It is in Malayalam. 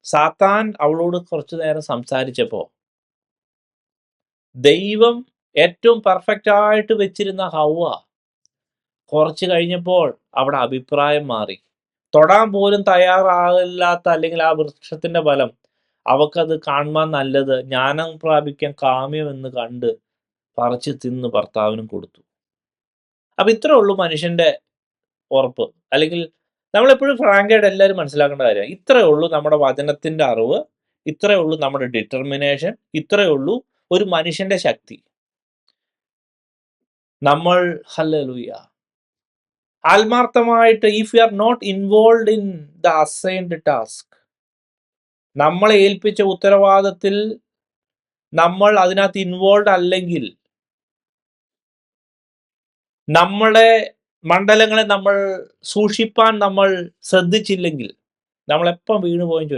സാത്താൻ അവളോട് കുറച്ചു നേരം സംസാരിച്ചപ്പോ ദൈവം ഏറ്റവും പെർഫെക്റ്റ് ആയിട്ട് വെച്ചിരുന്ന ഹൗവ കുറച്ച് കഴിഞ്ഞപ്പോൾ അവിടെ അഭിപ്രായം മാറി. തൊടാൻ പോലും തയ്യാറാകില്ലാത്ത അല്ലെങ്കിൽ ആ വൃക്ഷത്തിന്റെ ഫലം അവക്കത് കാണുവാൻ നല്ലത്, ജ്ഞാനം പ്രാപിക്കാൻ കാമ്യം എന്ന് കണ്ട് പറിച്ച് തിന്ന് ഭർത്താവിനും കൊടുത്തു. അപ്പൊ ഇത്രേ ഉള്ളൂ മനുഷ്യന്റെ ഉറപ്പ്. അല്ലെങ്കിൽ നമ്മളെപ്പോഴും ഫ്രാങ്കായിട്ട് എല്ലാവരും മനസ്സിലാക്കേണ്ട കാര്യം, ഇത്രയേ ഉള്ളൂ നമ്മുടെ വചനത്തിന്റെ അറിവ്, ഇത്രയേ ഉള്ളൂ നമ്മുടെ ഡിറ്റർമിനേഷൻ, ഇത്രയേ ഉള്ളൂ ഒരു മനുഷ്യന്റെ ശക്തി. നമ്മൾ ഹല്ലേലൂയ ആത്മാർത്ഥമായിട്ട് if you are not involve in the assigned task, നമ്മളെ ഏൽപ്പിച്ച ഉത്തരവാദത്തിൽ നമ്മൾ അതിനകത്ത് ഇൻവോൾവ് അല്ലെങ്കിൽ, നമ്മളെ മണ്ഡലങ്ങളെ നമ്മൾ സൂക്ഷിപ്പാൻ നമ്മൾ ശ്രദ്ധിച്ചില്ലെങ്കിൽ, നമ്മളെപ്പം വീണുപോയെന്ന് ചോദിച്ചാൽ